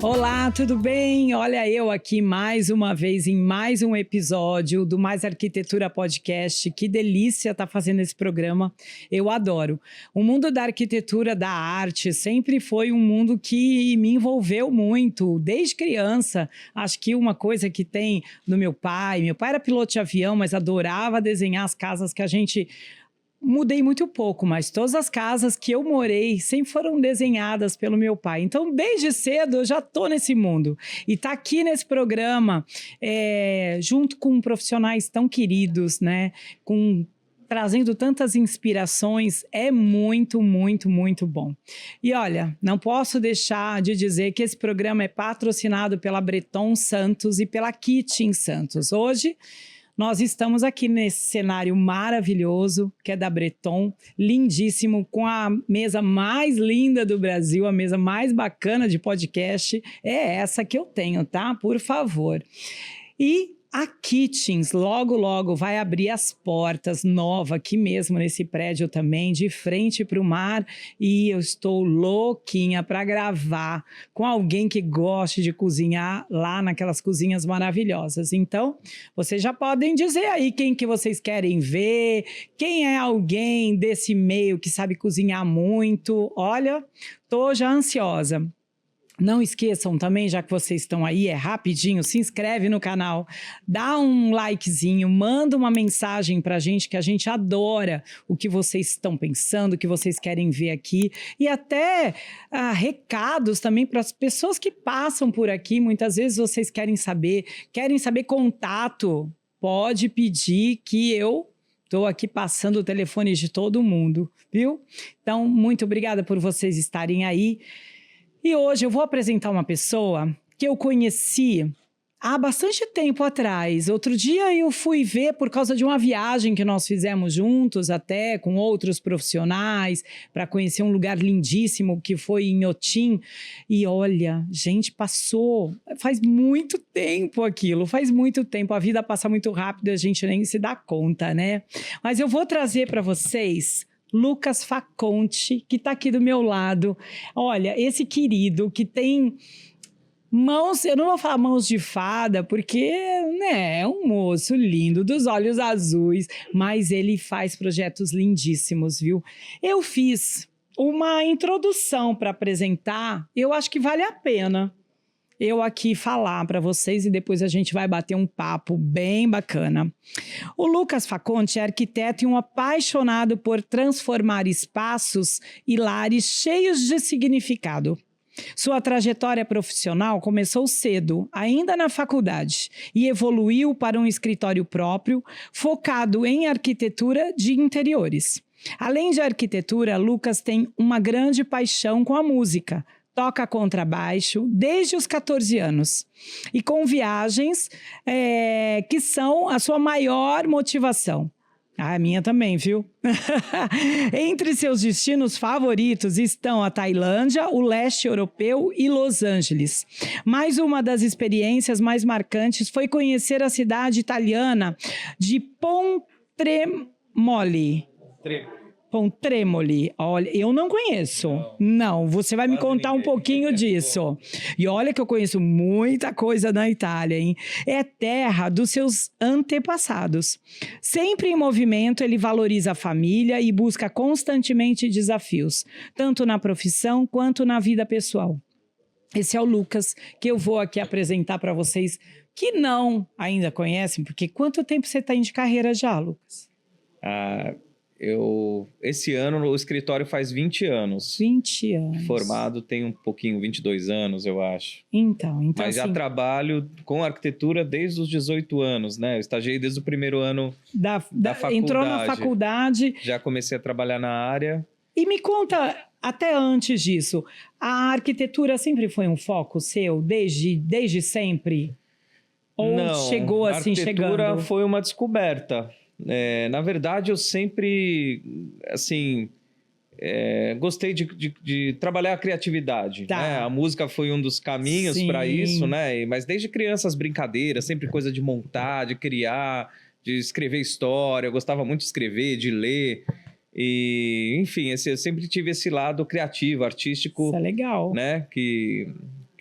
Olá, tudo bem? Olha eu aqui mais uma vez em mais um episódio do Mais Arquitetura Podcast. Que delícia estar fazendo esse programa, eu adoro. O mundo da arquitetura, da arte, sempre foi um mundo que me envolveu muito, desde criança. Acho que uma coisa que tem no meu pai era piloto de avião, mas adorava desenhar as casas que a gente... Mudei muito pouco, mas todas as casas que eu morei sempre foram desenhadas pelo meu pai. Então, desde cedo, eu já estou nesse mundo. E tá aqui nesse programa, junto com profissionais tão queridos, né? Trazendo tantas inspirações, é muito, muito, muito bom. E olha, não posso deixar de dizer que esse programa é patrocinado pela Breton Santos e pela Kitchen Santos. Hoje... nós estamos aqui nesse cenário maravilhoso, que é da Breton, lindíssimo, com a mesa mais linda do Brasil, a mesa mais bacana de podcast, é essa que eu tenho, tá? Por favor. E a Kitchens logo, logo vai abrir as portas nova aqui mesmo nesse prédio também, de frente para o mar, e eu estou louquinha para gravar com alguém que goste de cozinhar lá naquelas cozinhas maravilhosas. Então, vocês já podem dizer aí quem que vocês querem ver, quem é alguém desse meio que sabe cozinhar muito. Olha, tô já ansiosa. Não esqueçam também, já que vocês estão aí, é rapidinho, se inscreve no canal, dá um likezinho, manda uma mensagem pra gente, que a gente adora o que vocês estão pensando, o que vocês querem ver aqui, e até recados também para as pessoas que passam por aqui. Muitas vezes vocês querem saber contato, pode pedir que eu estou aqui passando o telefone de todo mundo, viu? Então, muito obrigada por vocês estarem aí. E hoje eu vou apresentar uma pessoa que eu conheci há bastante tempo atrás. Outro dia eu fui ver por causa de uma viagem que nós fizemos juntos, até com outros profissionais, para conhecer um lugar lindíssimo que foi em Inhotim. E olha, gente, faz muito tempo aquilo, faz muito tempo. A vida passa muito rápido e a gente nem se dá conta, né? Mas eu vou trazer para vocês... Lucas Faconte, que está aqui do meu lado. Olha, esse querido que tem mãos, eu não vou falar mãos de fada, porque né, é um moço lindo, dos olhos azuis, mas ele faz projetos lindíssimos, viu? Eu fiz uma introdução para apresentar, eu acho que vale a pena eu aqui falar para vocês e depois a gente vai bater um papo bem bacana. O Lucas Faconte é arquiteto e um apaixonado por transformar espaços e lares cheios de significado. Sua trajetória profissional começou cedo, ainda na faculdade, e evoluiu para um escritório próprio, focado em arquitetura de interiores. Além de arquitetura, Lucas tem uma grande paixão com a música. Toca contrabaixo desde os 14 anos. E com viagens que são a sua maior motivação. A minha também, viu? Entre seus destinos favoritos estão a Tailândia, o leste europeu e Los Angeles. Mas uma das experiências mais marcantes foi conhecer a cidade italiana de Pontremoli. Pontremoli, olha, eu não conheço. Não, você vai me contar um pouquinho disso. E olha que eu conheço muita coisa na Itália, hein? É terra dos seus antepassados. Sempre em movimento, ele valoriza a família e busca constantemente desafios, tanto na profissão quanto na vida pessoal. Esse é o Lucas, que eu vou aqui apresentar para vocês, que não ainda conhecem, porque quanto tempo você está de carreira já, Lucas? Esse ano o escritório faz 20 anos. 20 anos. Formado tem um pouquinho, 22 anos, eu acho. Então Mas já assim, trabalho com arquitetura desde os 18 anos, né? Eu estagiei desde o primeiro ano da faculdade. Entrou na faculdade. Já comecei a trabalhar na área. E me conta, até antes disso, a arquitetura sempre foi um foco seu, desde sempre? Ou não, chegou assim, chegando? A arquitetura foi uma descoberta. Na verdade, eu sempre, assim, gostei de trabalhar a criatividade. Tá. Né? A música foi um dos caminhos para isso, né? Mas desde criança, as brincadeiras, sempre coisa de montar, de criar, de escrever história. Eu gostava muito de escrever, de ler. E, enfim, eu sempre tive esse lado criativo, artístico. Isso é legal. Né? Que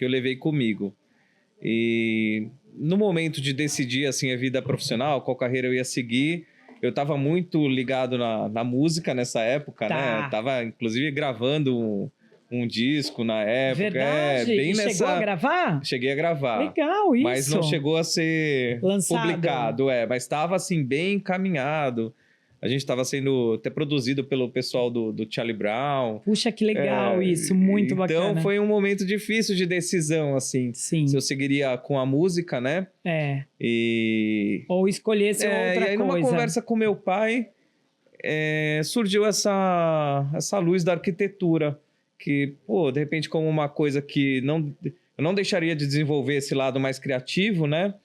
que eu levei comigo. E no momento de decidir assim, a vida profissional, qual carreira eu ia seguir, eu estava muito ligado na música nessa época, né? Tava, inclusive, gravando um disco na época. Verdade? Bem nessa... Chegou a gravar? Cheguei a gravar. Legal, isso. Mas não chegou a ser lançado. Publicado, mas estava assim, bem encaminhado. A gente estava sendo até produzido pelo pessoal do Charlie Brown. Puxa, que legal isso, muito bacana. Então, foi um momento difícil de decisão, assim. Sim. Se eu seguiria com a música, né? Ou escolhesse outra coisa. E aí, numa conversa com meu pai, surgiu essa luz da arquitetura. Que, de repente, como uma coisa que eu não deixaria de desenvolver esse lado mais criativo, né?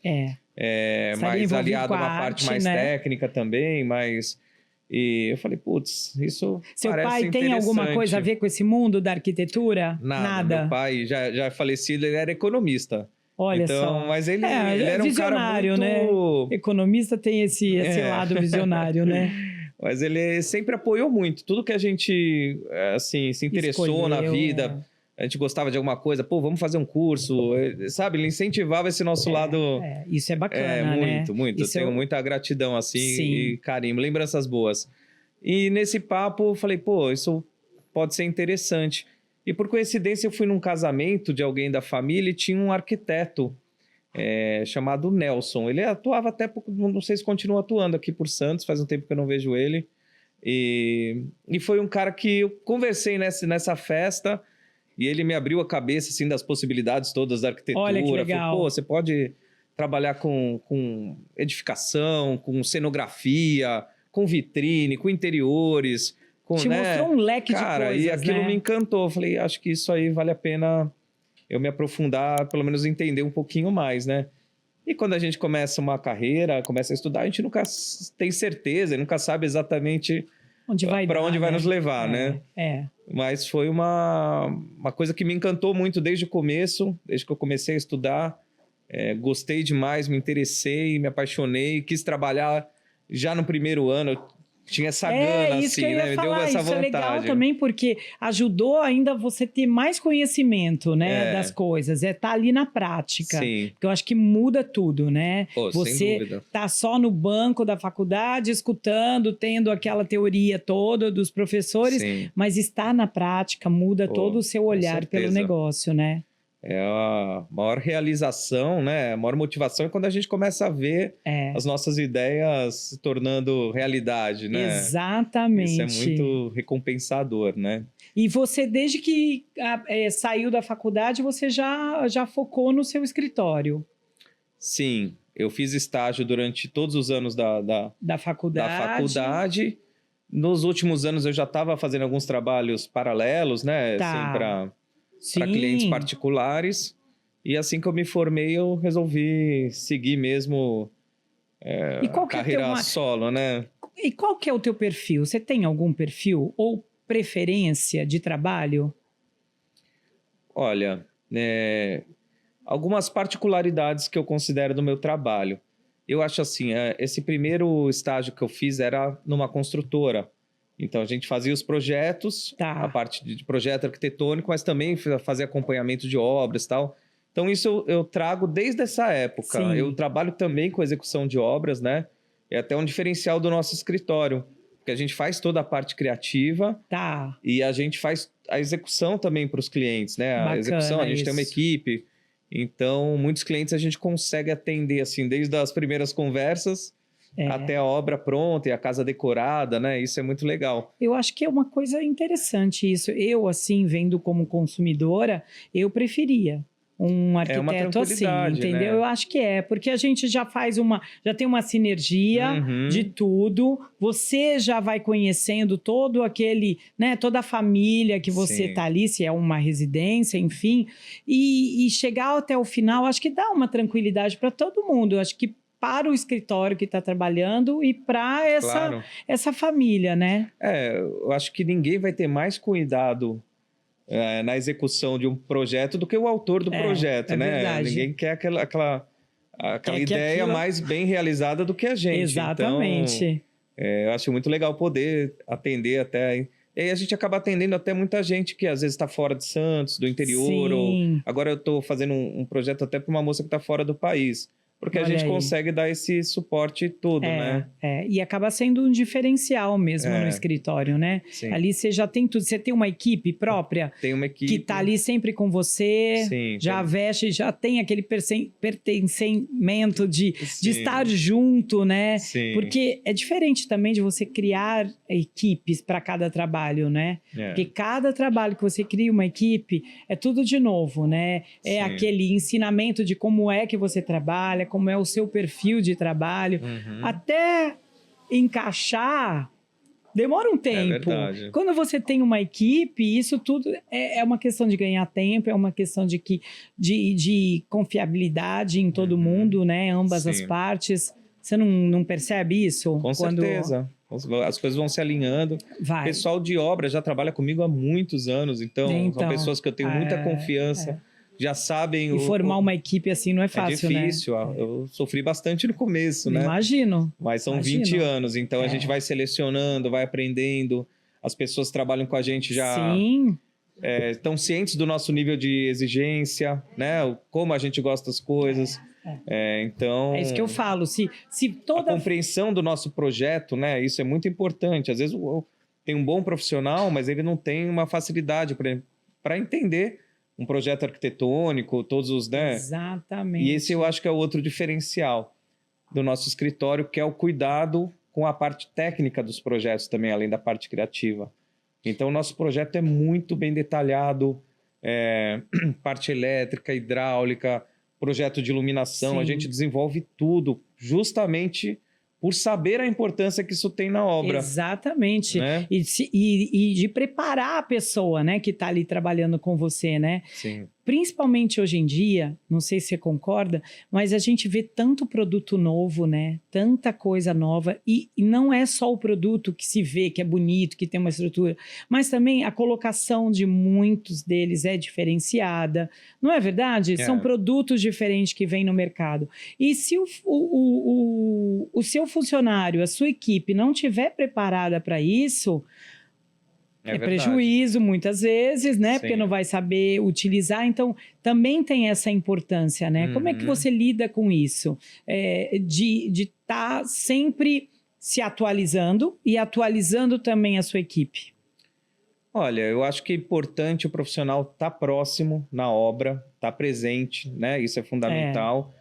Mais aliado a uma parte mais técnica também, mas... E eu falei, putz, isso Seu parece pai tem alguma coisa a ver com esse mundo da arquitetura? Nada. Meu pai, já falecido, ele era economista. Olha só. Mas ele era visionário, um cara muito... né? Economista tem esse lado visionário, né? Mas ele sempre apoiou muito. Tudo que a gente assim, se interessou na vida... A gente gostava de alguma coisa, vamos fazer um curso, sabe? Ele incentivava esse nosso lado. Isso é bacana, muito, né? muito. Isso eu tenho muita gratidão, assim, Sim. e carinho, lembranças boas. E nesse papo, eu falei, isso pode ser interessante. E por coincidência, eu fui num casamento de alguém da família e tinha um arquiteto chamado Nelson. Ele atuava até, não sei se continua atuando aqui por Santos, faz um tempo que eu não vejo ele. E foi um cara que eu conversei nessa festa... E ele me abriu a cabeça, assim, das possibilidades todas da arquitetura. Olha que legal. Falei, você pode trabalhar com edificação, com cenografia, com vitrine, com interiores. Te mostrou um leque de coisas, e aquilo me encantou. Falei, acho que isso aí vale a pena eu me aprofundar, pelo menos entender um pouquinho mais, né? E quando a gente começa uma carreira, começa a estudar, a gente nunca tem certeza, nunca sabe exatamente para onde vai nos levar, né? Mas foi uma coisa que me encantou muito desde o começo, desde que eu comecei a estudar. Gostei demais, me interessei, me apaixonei, quis trabalhar já no primeiro ano. Eu tinha essa gana, isso assim, que eu ia né? falar. Me deu essa isso vontade. É legal também, porque ajudou ainda você ter mais conhecimento, né, das coisas. Tá ali na prática. Sim. Porque eu acho que muda tudo, né? Sem dúvida. Tá só no banco da faculdade, escutando, tendo aquela teoria toda dos professores, mas estar na prática muda todo o seu olhar pelo negócio, né? A maior realização, né? A maior motivação é quando a gente começa a ver as nossas ideias se tornando realidade, né? Exatamente. Isso é muito recompensador, né? E você, desde que saiu da faculdade, você já focou no seu escritório? Sim, eu fiz estágio durante todos os anos da faculdade. Nos últimos anos eu já estava fazendo alguns trabalhos paralelos, né? Assim, para clientes particulares. E assim que eu me formei, eu resolvi seguir mesmo carreira solo, né? E qual que é o teu perfil? Você tem algum perfil ou preferência de trabalho? Olha, algumas particularidades que eu considero do meu trabalho. Eu acho assim, esse primeiro estágio que eu fiz era numa construtora. Então, a gente fazia os projetos, a parte de projeto arquitetônico, mas também fazia acompanhamento de obras e tal. Então, isso eu trago desde essa época. Sim. Eu trabalho também com execução de obras, né? É até um diferencial do nosso escritório, porque a gente faz toda a parte criativa e a gente faz a execução também para os clientes, né? A execução, a gente tem uma equipe. Então, muitos clientes a gente consegue atender, assim, desde as primeiras conversas até a obra pronta e a casa decorada, né? Isso é muito legal. Eu acho que é uma coisa interessante isso. Eu, assim, vendo como consumidora, eu preferia um arquiteto assim, entendeu? Né? Eu acho que porque a gente já já tem uma sinergia de tudo, você já vai conhecendo todo aquele, né, toda a família que você tá ali, se é uma residência, enfim, e chegar até o final, acho que dá uma tranquilidade para todo mundo. Eu acho que para o escritório que está trabalhando e para essa família, né? Eu acho que ninguém vai ter mais cuidado na execução de um projeto do que o autor do projeto, né? Verdade. Ninguém quer aquela ideia mais bem realizada do que a gente. Exatamente. Então, eu acho muito legal poder atender até E aí a gente acaba atendendo até muita gente que às vezes está fora de Santos, do interior. Sim. Agora eu estou fazendo um projeto até para uma moça que está fora do país. Porque a Olha gente aí. consegue dar esse suporte todo, né? E acaba sendo um diferencial mesmo no escritório, né? Sim. Ali você já tem tudo. Você tem uma equipe própria Tem uma equipe. que está ali sempre com você, Sim, já veste, já tem aquele pertencimento de estar junto, né? Sim. Porque é diferente também de você criar equipes para cada trabalho, né? Porque cada trabalho que você cria uma equipe é tudo de novo, né? É Sim. aquele ensinamento de como é que você trabalha, como é o seu perfil de trabalho, até encaixar demora um tempo. verdade. Quando você tem uma equipe, isso tudo é uma questão de ganhar tempo, é uma questão de confiabilidade em todo mundo, né? Ambas as partes. Você não percebe isso? Com certeza. As coisas vão se alinhando. O pessoal de obra já trabalha comigo há muitos anos, então são pessoas que eu tenho muita confiança. Já sabem... E formar uma equipe assim não é fácil, né? É difícil. Eu sofri bastante no começo, né? Imagino. Mas são 20 anos, então a gente vai selecionando, vai aprendendo. As pessoas que trabalham com a gente já estão cientes do nosso nível de exigência, né? Como a gente gosta das coisas. Então... É isso que eu falo. Se toda... A compreensão do nosso projeto, né? Isso é muito importante. Às vezes tem um bom profissional, mas ele não tem uma facilidade para entender um projeto arquitetônico, todos os, né? Exatamente. E esse eu acho que é o outro diferencial do nosso escritório, que é o cuidado com a parte técnica dos projetos também, além da parte criativa. Então, o nosso projeto é muito bem detalhado, parte elétrica, hidráulica, projeto de iluminação, Sim. A gente desenvolve tudo justamente por saber a importância que isso tem na obra. Exatamente. Né? E de preparar a pessoa, né, que está ali trabalhando com você, né? Sim. Principalmente hoje em dia, não sei se você concorda, mas a gente vê tanto produto novo, né? Tanta coisa nova. E não é só o produto que se vê, que é bonito, que tem uma estrutura, mas também a colocação de muitos deles é diferenciada. Não é verdade? São produtos diferentes que vêm no mercado. E se o seu funcionário, a sua equipe não estiver preparada para isso... É prejuízo muitas vezes, né? Sim. Porque não vai saber utilizar. Então, também tem essa importância, né? Como é que você lida com isso? De estar sempre se atualizando e atualizando também a sua equipe. Olha, eu acho que é importante o profissional estar próximo na obra, estar presente, né? Isso é fundamental.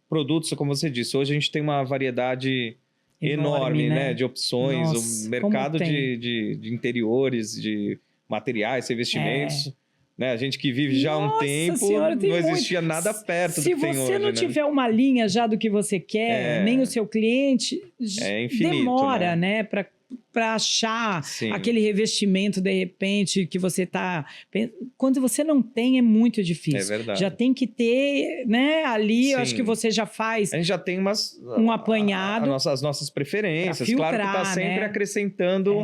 Produtos, como você disse, hoje a gente tem uma variedade... enorme, né? De opções, o mercado de interiores, de materiais, revestimentos. Né? A gente que vive já há um tempo, senhora, não existia nada perto do que tem hoje. Se você não tiver uma linha já do que você quer, nem o seu cliente, infinito, demora, né? Para achar aquele revestimento, de repente, que você está... Quando você não tem, é muito difícil. É verdade. Já tem que ter, né? Ali, eu acho que você já faz... A gente já tem um apanhado. As nossas preferências. Filtrar, claro que está sempre acrescentando...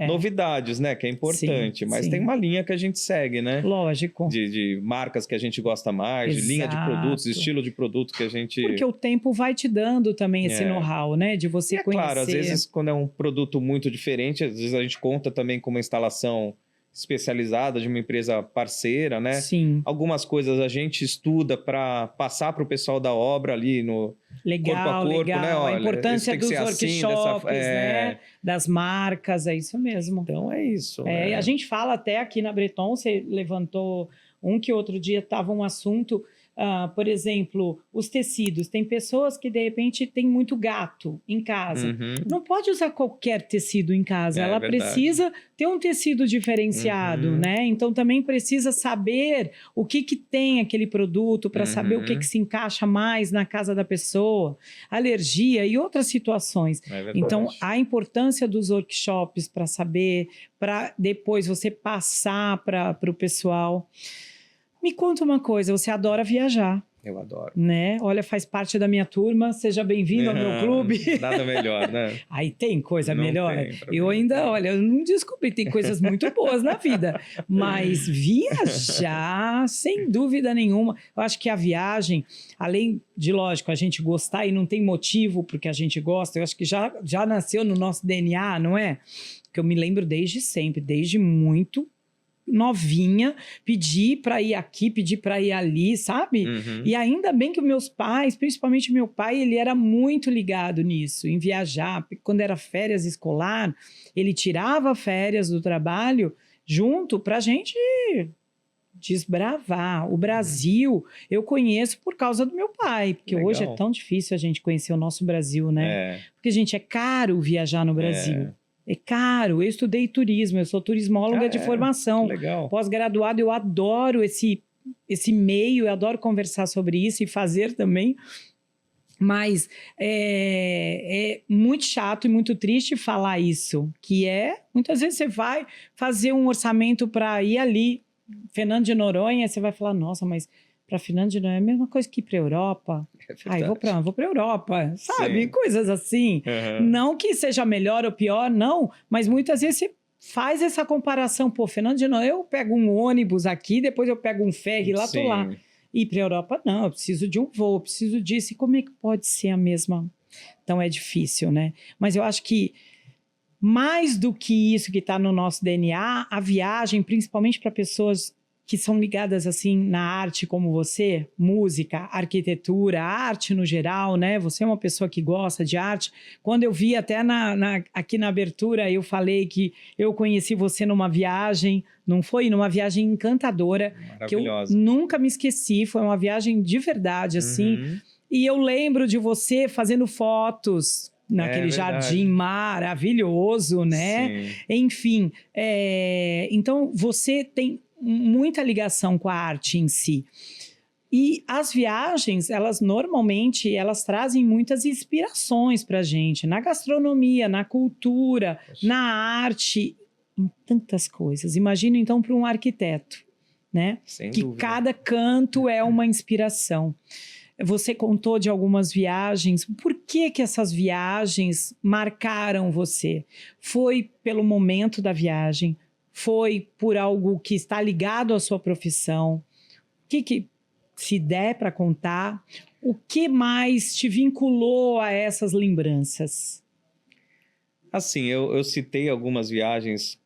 novidades, né? Que é importante. Mas tem uma linha que a gente segue, né? Lógico. De marcas que a gente gosta mais, de linha de produtos, estilo de produto que a gente... Porque o tempo vai te dando também esse know-how, né? De você conhecer. Claro, às vezes quando é um produto muito diferente, às vezes a gente conta também com uma instalação especializada de uma empresa parceira, né? Sim. Algumas coisas a gente estuda para passar para o pessoal da obra ali no corpo a corpo, né? Olha, a importância dos workshops, assim, né? Das marcas, é isso mesmo. Então é isso. A gente fala até aqui na Breton, você levantou que outro dia estava um assunto... por exemplo, os tecidos. Tem pessoas que, de repente, têm muito gato em casa. Não pode usar qualquer tecido em casa. Ela precisa ter um tecido diferenciado, né? Então, também precisa saber o que tem aquele produto para saber o que se encaixa mais na casa da pessoa. Alergia e outras situações. Então, a importância dos workshops para saber, para depois você passar para o pessoal... Me conta uma coisa, você adora viajar. Eu adoro. Né? Olha, faz parte da minha turma, seja bem-vindo ao meu clube. Nada melhor, né? Aí tem coisa não melhor. Eu ainda, olha, eu não descobri, tem coisas muito boas na vida. Mas viajar, sem dúvida nenhuma. Eu acho que a viagem, além de, lógico, a gente gostar e não tem motivo porque a gente gosta, eu acho que já nasceu no nosso DNA, não é? que eu me lembro desde sempre, desde muito novinha, pedir para ir aqui, pedir para ir ali, sabe? Uhum. E ainda bem que meus pais, principalmente meu pai, ele era muito ligado nisso, em viajar. Quando era férias escolar, ele tirava férias do trabalho junto para a gente desbravar. O Brasil eu conheço por causa do meu pai, porque Legal. hoje é tão difícil a gente conhecer o nosso Brasil, né? Porque, gente, é caro viajar no Brasil. É caro. Eu estudei turismo, eu sou turismóloga de formação. Legal. Pós-graduado, eu adoro esse meio, eu adoro conversar sobre isso e fazer também. Mas é muito chato e muito triste falar isso, que muitas vezes você vai fazer um orçamento para ir ali, Fernando de Noronha, você vai falar, nossa, mas para Fernando de Noronha é a mesma coisa que ir para a Europa. Eu vou para a Europa, sabe? Sim. Coisas assim. Uhum. Não que seja melhor ou pior, não, mas muitas vezes você faz essa comparação. Pô, Fernando de Noronha, eu pego um ônibus aqui, depois eu pego um ferry, lá tô lá. E para a Europa, não, eu preciso de um voo, eu preciso disso. E como é que pode ser a mesma? Então é difícil, né? Mas eu acho que mais do que isso que está no nosso DNA, a viagem, principalmente para pessoas que são ligadas assim na arte como você, música, arquitetura, arte no geral, né? Você é uma pessoa que gosta de arte. Quando eu vi até aqui na abertura, eu falei que eu conheci você numa viagem, não foi? Numa viagem encantadora, que eu nunca me esqueci, foi uma viagem de verdade, assim. Uhum. E eu lembro de você fazendo fotos naquele jardim maravilhoso, né? Sim. Enfim, então você tem muita ligação com a arte em si. E as viagens, elas normalmente, elas trazem muitas inspirações para a gente, na gastronomia, na cultura, na arte, em tantas coisas. Imagina então para um arquiteto, né? Sem que dúvida. Cada canto é uma inspiração. Você contou de algumas viagens. Por que essas viagens marcaram você? Foi pelo momento da viagem? Foi por algo que está ligado à sua profissão? O que se der para contar, o que mais te vinculou a essas lembranças? Assim, eu citei algumas viagens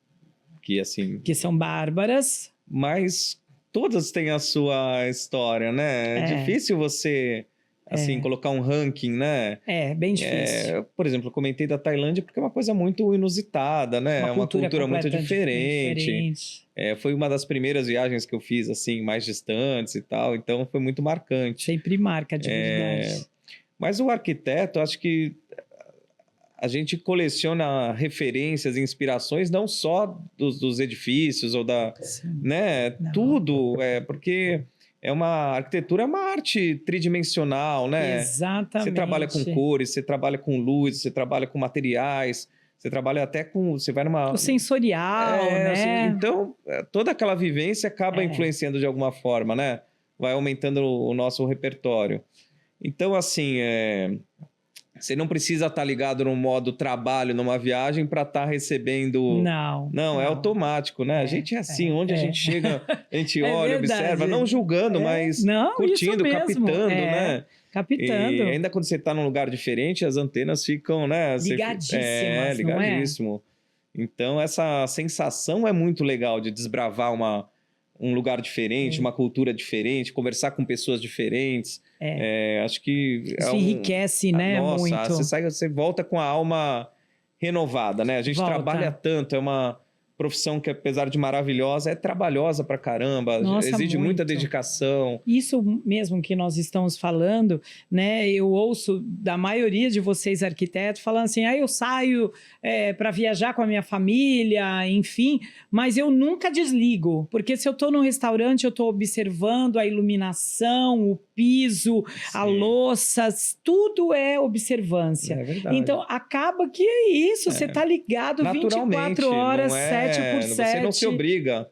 que são bárbaras. Mas todas têm a sua história, né? É difícil você... assim, colocar um ranking, né? Bem difícil. Por exemplo, eu comentei da Tailândia porque é uma coisa muito inusitada, né? Uma cultura muito diferente. Foi uma das primeiras viagens que eu fiz, assim, mais distantes e tal. Então, foi muito marcante. Sempre marca, de verdade. Mas o arquiteto, acho que a gente coleciona referências e inspirações não só dos edifícios ou da... Sim. Né? Não. Tudo. Porque... a arquitetura é uma arte tridimensional, né? Exatamente. Você trabalha com cores, você trabalha com luz, você trabalha com materiais, você trabalha até com... Você vai numa... O sensorial, né? Assim, então, toda aquela vivência acaba influenciando de alguma forma, né? Vai aumentando o nosso repertório. Então, assim, você não precisa estar ligado no modo trabalho numa viagem para estar recebendo... Não, é automático, né? A gente é assim, onde a gente chega, a gente olha, observa, não julgando, mas curtindo, captando, né? Captando. E ainda quando você está num lugar diferente, as antenas ficam, né? Ligadíssimas, ligadíssimo. Então, essa sensação é muito legal de desbravar um lugar diferente, uma cultura diferente, conversar com pessoas diferentes. Acho que... Isso enriquece, né? Nossa, muito. Você volta com a alma renovada, né? A gente trabalha tanto, é uma profissão que, apesar de maravilhosa, é trabalhosa pra caramba, exige muita dedicação. Isso mesmo que nós estamos falando, né? Eu ouço da maioria de vocês arquitetos falando assim, eu saio para viajar com a minha família, enfim, mas eu nunca desligo, porque se eu estou num restaurante, eu estou observando a iluminação, o piso, a louça, tudo é observância. É verdade. Então, acaba que é isso, você está ligado 24 horas, 7 por 7. Você não se obriga.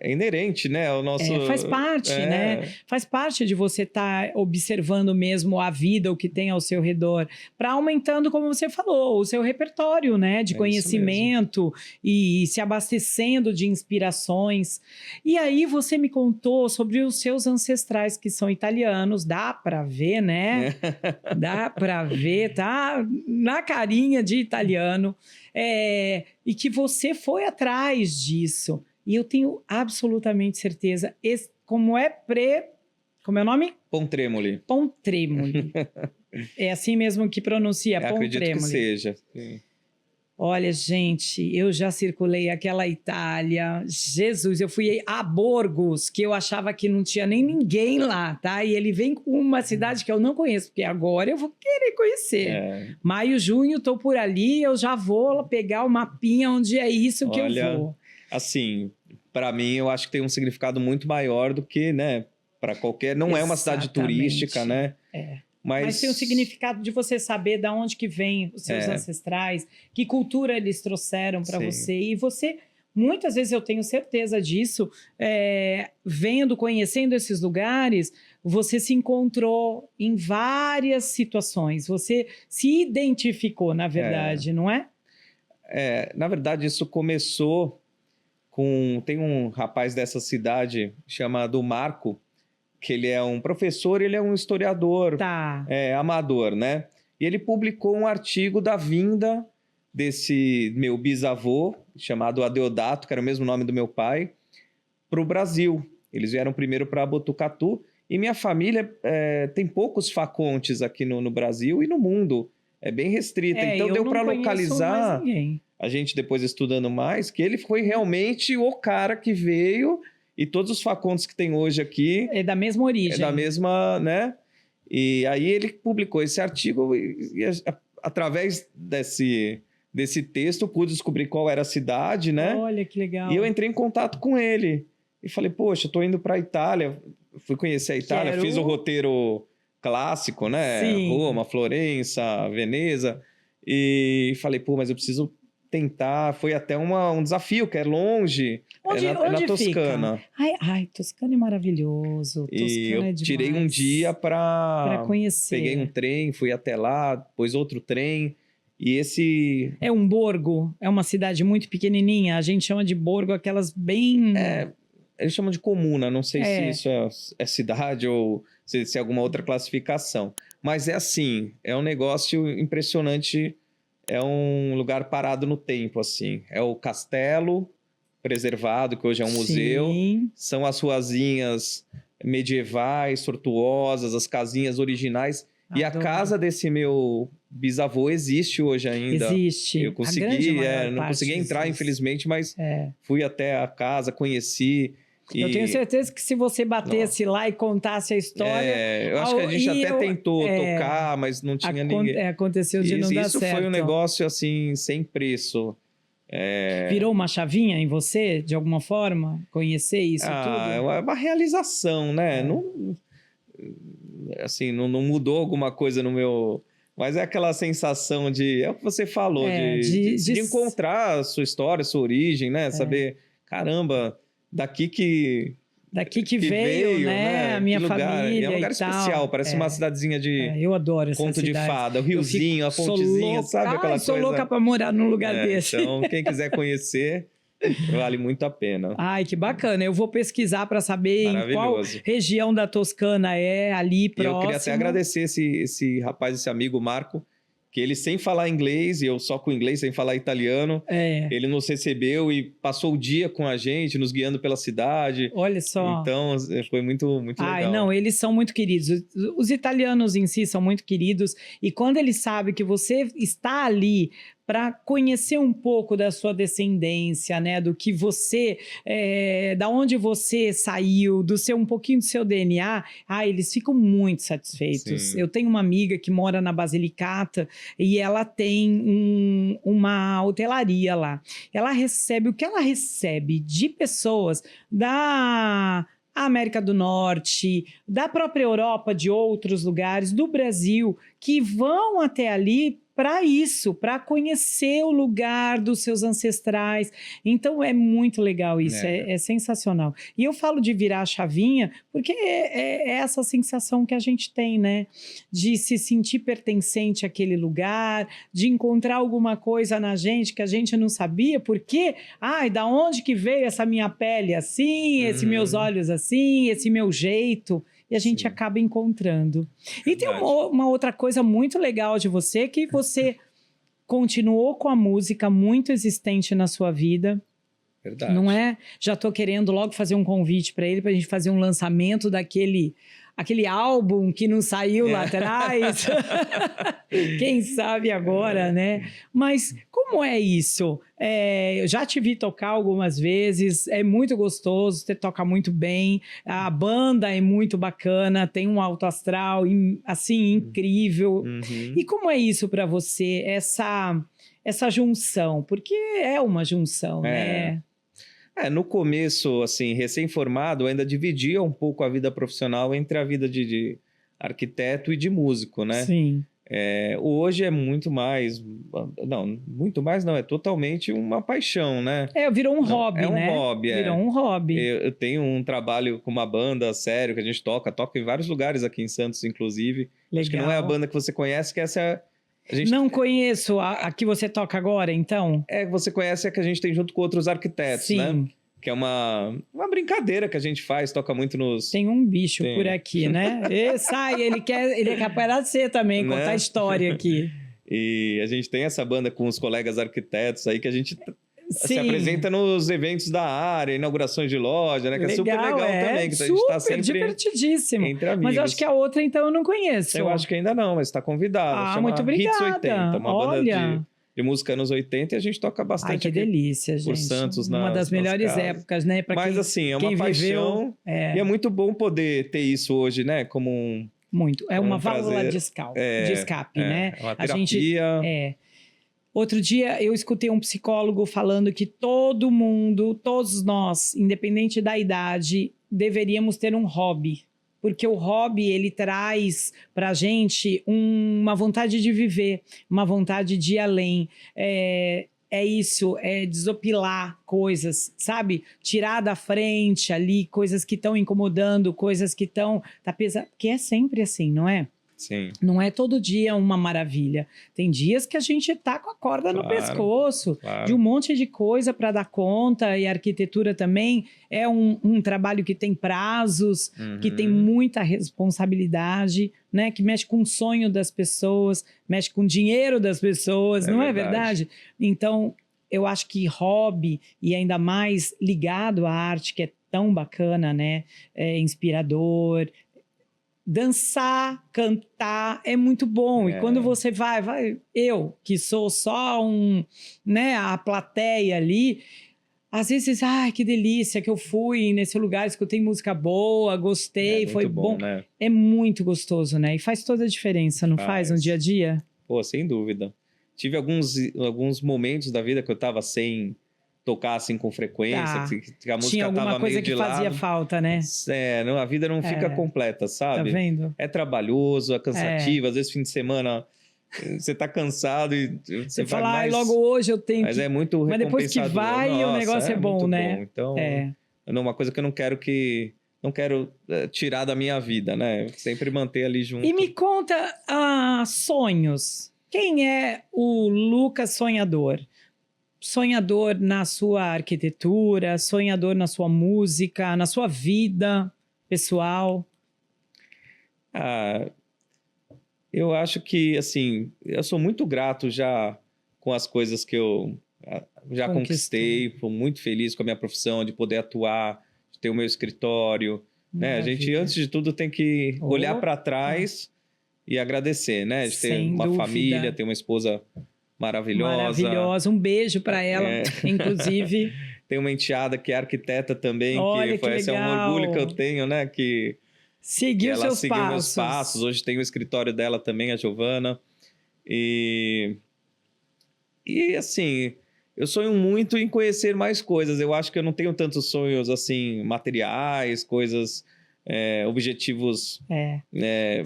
é inerente, né? O nosso... faz parte, né? Faz parte de você estar observando mesmo a vida, o que tem ao seu redor, para aumentando, como você falou, o seu repertório, né? De conhecimento e se abastecendo de inspirações. E aí você me contou sobre os seus ancestrais que são italianos, dá para ver, né? Dá para ver, tá na carinha de italiano, e que você foi atrás disso. E eu tenho absolutamente certeza, como é o nome? Pontremoli. Pontremoli. É assim mesmo que pronuncia, Pontremoli. Acredito que seja. Sim. Olha, gente, eu já circulei aquela Itália. Jesus, eu fui a Borgos, que eu achava que não tinha nem ninguém lá, tá? E ele vem com uma cidade que eu não conheço, porque agora eu vou querer conhecer. Maio, junho, tô por ali, eu já vou pegar o mapinha onde é isso que eu vou. Assim, para mim, eu acho que tem um significado muito maior do que, né? Para qualquer... Não é uma cidade turística, né? Mas tem o significado de você saber de onde que vem os seus ancestrais, que cultura eles trouxeram para você. E você, muitas vezes eu tenho certeza disso, vendo, conhecendo esses lugares, você se encontrou em várias situações. Você se identificou, na verdade, não é? Na verdade, isso começou com... Tem um rapaz dessa cidade chamado Marco, que ele é um professor, ele é um historiador amador, né? E ele publicou um artigo da vinda desse meu bisavô, chamado Adeodato, que era o mesmo nome do meu pai, para o Brasil. Eles vieram primeiro para Botucatu, e minha família tem poucos facontes aqui no Brasil e no mundo. É bem restrita. Então deu para localizar, a gente depois estudando mais, que ele foi realmente o cara que veio... E todos os facontes que tem hoje aqui... É da mesma origem. É da mesma, né? E aí ele publicou esse artigo e através desse texto eu pude descobrir qual era a cidade, né? Olha, que legal. E eu entrei em contato com ele. E falei, poxa, eu tô indo para a Itália. Fui conhecer a Itália, fiz o roteiro clássico, né? Sim. Roma, Florença, Veneza. E falei, mas eu preciso... tentar, foi até um desafio, que é longe, onde na Toscana. Fica? Ai, Toscana é maravilhoso. E eu tirei um dia para conhecer. Peguei um trem, fui até lá, depois outro trem, e esse... É um Borgo, é uma cidade muito pequenininha, a gente chama de Borgo, aquelas bem... Eles chamam de comuna, não sei se isso é cidade ou se é alguma outra classificação. Mas é assim, é um negócio impressionante. É um lugar parado no tempo, assim. É o castelo preservado, que hoje é um museu. São as ruazinhas medievais, tortuosas, as casinhas originais. Adoro. E a casa desse meu bisavô existe hoje ainda. Existe. Eu consegui, não consegui entrar, infelizmente, mas fui até a casa, conheci... Eu tenho certeza que se você batesse lá e contasse a história... eu acho que a gente até tentou tocar, mas não tinha ninguém. Aconteceu de não dar certo. Isso foi um negócio, assim, sem preço. Virou uma chavinha em você, de alguma forma? Conhecer isso tudo? É uma realização, né? Não, assim, não mudou alguma coisa no meu... Mas é aquela sensação de... É o que você falou, de encontrar a sua história, a sua origem, né? Saber, caramba... Daqui que veio, né? A minha família. É um lugar especial, parece uma cidadezinha de eu adoro essa conto cidade. De fada, o riozinho, a pontezinha, sabe aquela coisa? Sou louca para morar num lugar desse. Então, quem quiser conhecer, vale muito a pena. Ai, que bacana. Eu vou pesquisar para saber em qual região da Toscana é ali próximo. Eu queria até agradecer esse rapaz, esse amigo, Marco, que ele, sem falar inglês, e eu só com inglês, sem falar italiano, ele nos recebeu e passou o dia com a gente, nos guiando pela cidade. Olha só. Então, foi muito, muito legal. Não, eles são muito queridos. Os italianos em si são muito queridos, e quando eles sabem que você está ali para conhecer um pouco da sua descendência, né? Do que você, da onde você saiu, um pouquinho do seu DNA, eles ficam muito satisfeitos. Sim. Eu tenho uma amiga que mora na Basilicata e ela tem uma hotelaria lá. Ela recebe, o que ela recebe de pessoas da América do Norte, da própria Europa, de outros lugares, do Brasil, que vão até ali para isso, para conhecer o lugar dos seus ancestrais. Então é muito legal isso, é sensacional. E eu falo de virar a chavinha porque é essa sensação que a gente tem, né? De se sentir pertencente àquele lugar, de encontrar alguma coisa na gente que a gente não sabia, porque, da onde que veio essa minha pele assim, esses meus olhos assim, esse meu jeito? E a gente acaba encontrando. E tem uma outra coisa muito legal de você, que você continuou com a música muito existente na sua vida. Verdade. Não é? Já estou querendo logo fazer um convite para ele, para a gente fazer um lançamento aquele álbum que não saiu lá atrás. Quem sabe agora, né? Mas como é isso? Eu já te vi tocar algumas vezes, é muito gostoso, você toca muito bem, a banda é muito bacana, tem um alto astral, assim, incrível. E como é isso para você, essa junção? Porque é uma junção, né? No começo, assim, recém-formado, eu ainda dividia um pouco a vida profissional entre a vida de arquiteto e de músico, né? Sim. Hoje é muito mais... Não, muito mais não, é totalmente uma paixão, né? Virou um hobby, né? É um hobby, Virou um hobby. Eu tenho um trabalho com uma banda, sério, que a gente toca em vários lugares aqui em Santos, inclusive. Legal. Acho que não é a banda que você conhece, que essa é... Não conheço a que você toca agora, então? Você conhece a que a gente tem junto com outros arquitetos, né? Que é uma brincadeira que a gente faz, toca muito nos... Tem um bicho por aqui, né? Ele quer aparecer também, né? Contar história aqui. E a gente tem essa banda com os colegas arquitetos aí, que a gente se apresenta nos eventos da área, inaugurações de loja, né? Que é super legal também. Que a gente tá sempre divertidíssimo. Entre amigos. Mas eu acho que a outra, então, eu não conheço. Eu acho que ainda não, mas está convidado. Muito obrigada. Hits 80, uma banda de música anos 80, e a gente toca bastante. Que delícia, gente. Por Santos, uma das melhores épocas, né? Mas assim, é uma paixão. E é muito bom poder ter isso hoje, né? Como um... Muito. É uma válvula de escape, né? É uma terapia. Outro dia eu escutei um psicólogo falando que todo mundo, todos nós, independente da idade, deveríamos ter um hobby. Porque o hobby, ele traz pra gente uma vontade de viver, uma vontade de ir além. É isso, é desopilar coisas, sabe? Tirar da frente ali coisas que estão incomodando, coisas que estão... Tá pesado, porque é sempre assim, não é? Sim. Não é todo dia uma maravilha. Tem dias que a gente tá com a corda no pescoço, de um monte de coisa para dar conta, e a arquitetura também é um trabalho que tem prazos, que tem muita responsabilidade, né? Que mexe com o sonho das pessoas, mexe com o dinheiro das pessoas, não é verdade? Então, eu acho que hobby, e ainda mais ligado à arte, que é tão bacana, né? É inspirador. Dançar, cantar é muito bom. E quando você vai, eu que sou só a plateia ali, às vezes, que delícia que eu fui nesse lugar, escutei música boa, gostei, foi bom. Né? É muito gostoso, né? E faz toda a diferença, não faz no dia a dia? Pô, sem dúvida. Tive alguns momentos da vida que eu tava sem tocar assim com frequência, que a música tinha alguma tava coisa meio de que fazia falta, né? A vida não fica completa, sabe? Tá vendo? É trabalhoso, é cansativo, às vezes fim de semana você tá cansado e você fala, logo hoje eu tenho mas é muito recompensador. Mas depois que vai, o negócio é bom, né? Bom. Então, é uma coisa que eu não quero tirar da minha vida, né? Sempre manter ali junto. E me conta sonhos. Quem é o Lucas sonhador? Sonhador na sua arquitetura, sonhador na sua música, na sua vida pessoal? Eu acho que, assim, eu sou muito grato já com as coisas que eu já conquistei. Estou muito feliz com a minha profissão, de poder atuar, de ter o meu escritório. Né? A gente, antes de tudo, tem que olhar para trás e agradecer, né? De ter uma família, ter uma esposa maravilhosa. Um beijo para ela, inclusive. Tem uma enteada que é arquiteta também, esse é um orgulho que eu tenho, né? Que seguiu meus passos. Hoje tem o escritório dela também, a Giovana. E assim, eu sonho muito em conhecer mais coisas. Eu acho que eu não tenho tantos sonhos assim materiais, coisas objetivos.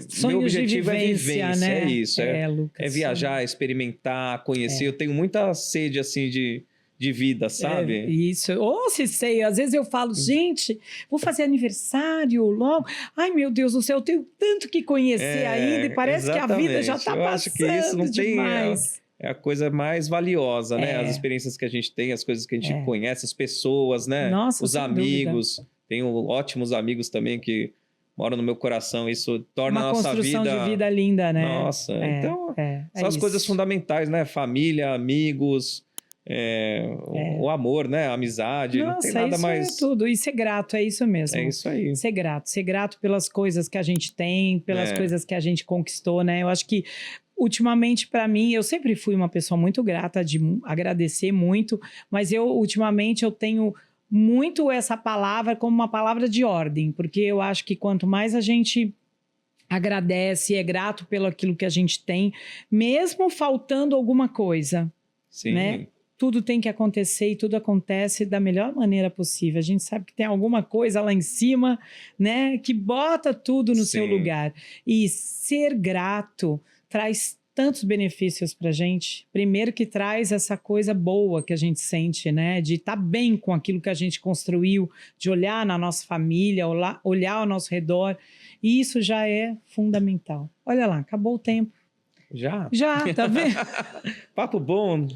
Sonhos Meu objetivo de vivência, é vivência, né? é isso. Lucas, É viajar, experimentar, conhecer. Eu tenho muita sede, assim, de vida, sabe? Isso. Ou se sei, às vezes eu falo, gente, vou fazer aniversário logo. Ai, meu Deus do céu, eu tenho tanto que conhecer ainda e parece que a vida já está passando. Eu acho que isso não demais. É a coisa mais valiosa, né? As experiências que a gente tem, as coisas que a gente conhece, as pessoas, né? Nossa, os amigos. Dúvida. Tenho ótimos amigos também que moram no meu coração. Isso torna a nossa vida... Uma construção de vida linda, né? Nossa, então... são as coisas fundamentais, né? Família, amigos... o amor, né? A amizade. Nossa, não tem nada isso mais... é tudo. E ser grato, é isso mesmo. É isso aí. Ser grato pelas coisas que a gente tem, pelas coisas que a gente conquistou, né? Eu acho que ultimamente, para mim, eu sempre fui uma pessoa muito grata, de agradecer muito, mas ultimamente eu tenho muito essa palavra como uma palavra de ordem, porque eu acho que quanto mais a gente agradece, é grato pelo aquilo que a gente tem, mesmo faltando alguma coisa, sim, né? Tudo tem que acontecer e tudo acontece da melhor maneira possível. A gente sabe que tem alguma coisa lá em cima, né, que bota tudo no seu lugar. E ser grato traz tantos benefícios para a gente. Primeiro que traz essa coisa boa que a gente sente, né, de estar bem com aquilo que a gente construiu, de olhar na nossa família, olhar ao nosso redor. E isso já é fundamental. Olha lá, acabou o tempo. Já, tá vendo? Papo bom.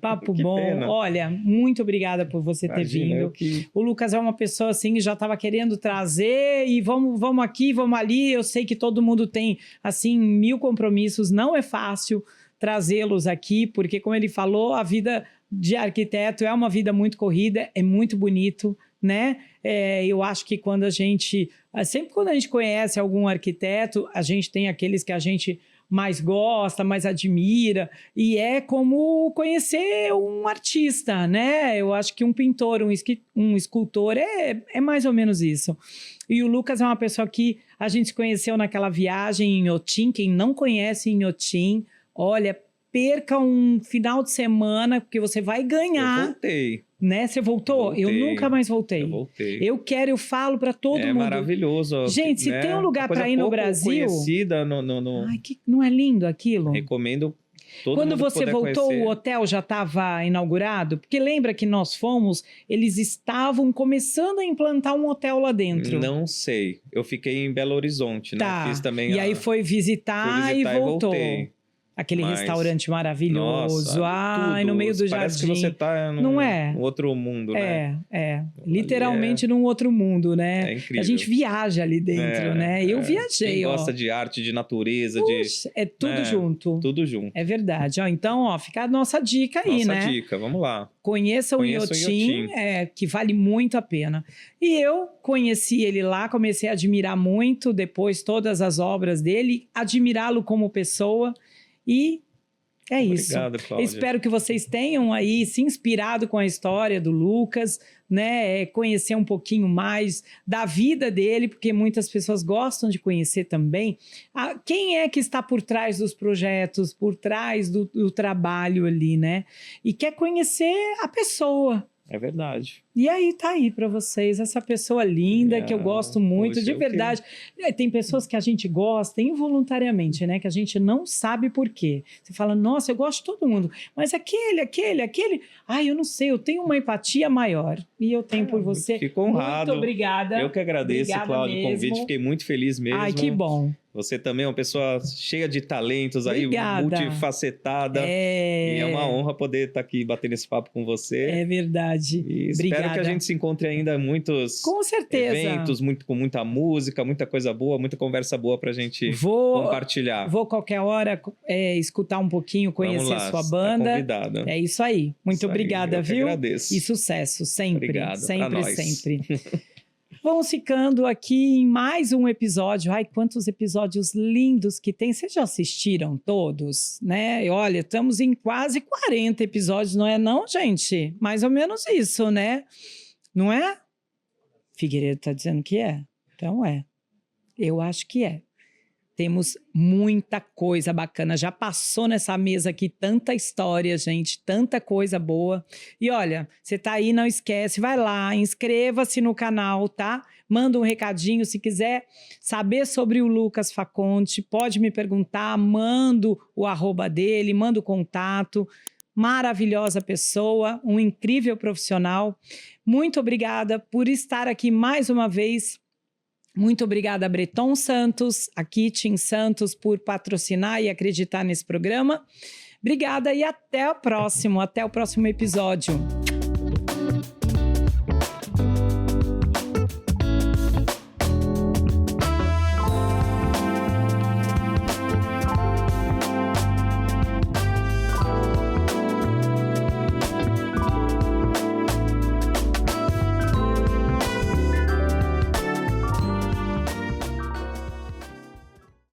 Papo bom. Pena. Olha, muito obrigada por você ter vindo. O Lucas é uma pessoa assim que já estava querendo trazer e vamos aqui, vamos ali. Eu sei que todo mundo tem assim 1000 compromissos. Não é fácil trazê-los aqui, porque como ele falou, a vida de arquiteto é uma vida muito corrida, é muito bonito, né? Eu acho que sempre quando a gente conhece algum arquiteto, a gente tem aqueles que a gente mais gosta, mais admira, e é como conhecer um artista, né? Eu acho que um pintor, um escultor é mais ou menos isso. E o Lucas é uma pessoa que a gente se conheceu naquela viagem em Inhotim. Quem não conhece Inhotim, olha, perca um final de semana, porque você vai ganhar. Eu voltei. Né? Você voltou? Voltei. Eu nunca mais voltei. Eu voltei. Eu falo para todo mundo. É maravilhoso. Gente, se tem um lugar para ir no Brasil... conhecida Ai, não é lindo aquilo? Recomendo todo Quando mundo você voltou, conhecer. O hotel já estava inaugurado? Porque lembra que nós fomos, eles estavam começando a implantar um hotel lá dentro. Não sei. Eu fiquei em Belo Horizonte, né? Fiz também aí foi visitar e voltou. Voltei. Aquele restaurante maravilhoso. Nossa, no meio do Parece jardim. Que você tá Não é? num outro mundo, né? Literalmente num outro mundo, né? É incrível. A gente viaja ali dentro, né? Eu viajei, Quem gosta de arte, de natureza, é tudo junto. Tudo junto. É verdade. Então, fica a nossa dica aí, né? Nossa dica, vamos lá. Conheça o Inhotim, que vale muito a pena. E eu conheci ele lá, comecei a admirar muito, depois todas as obras dele, admirá-lo como pessoa. E é isso. Obrigado, Cláudia. Espero que vocês tenham aí se inspirado com a história do Lucas, né? Conhecer um pouquinho mais da vida dele, porque muitas pessoas gostam de conhecer também quem é que está por trás dos projetos, por trás do trabalho ali, né? E quer conhecer a pessoa. É verdade. E aí tá aí para vocês, essa pessoa linda que eu gosto muito, de verdade. Tem pessoas que a gente gosta involuntariamente, né? Que a gente não sabe por quê. Você fala, nossa, eu gosto de todo mundo, mas aquele. Ai, eu não sei, eu tenho uma empatia maior. E eu tenho por você. Fico honrado. Muito obrigada. Eu que agradeço, Cláudio, o convite. Fiquei muito feliz mesmo. Ai, que bom. Você também é uma pessoa cheia de talentos, Obrigada. aí, multifacetada. E é uma honra poder estar aqui batendo esse papo com você. É verdade. E espero que a gente se encontre ainda em muitos com certeza. Eventos, com muita música, muita coisa boa, muita conversa boa pra gente compartilhar. Vou qualquer hora escutar um pouquinho, conhecer a sua banda. Tá convidada. É isso aí. Muito obrigada, viu? Eu que agradeço. E sucesso, sempre. Obrigado. Sempre. Vamos ficando aqui em mais um episódio. Ai, quantos episódios lindos que tem. Vocês já assistiram todos, né? E olha, estamos em quase 40 episódios, não é não, gente? Mais ou menos isso, né? Não é? Figueiredo está dizendo que é. Então é. Eu acho que é. Temos muita coisa bacana. Já passou nessa mesa aqui tanta história, gente. Tanta coisa boa. E olha, você tá aí, não esquece. Vai lá, inscreva-se no canal, tá? manda um recadinho. Se quiser saber sobre o Lucas Faconte, pode me perguntar, mando o @ dele, manda o contato. Maravilhosa pessoa, um incrível profissional. Muito obrigada por estar aqui mais uma vez. Muito obrigada a Breton Santos, a Kitchen Santos, por patrocinar e acreditar nesse programa. Obrigada e até o próximo episódio.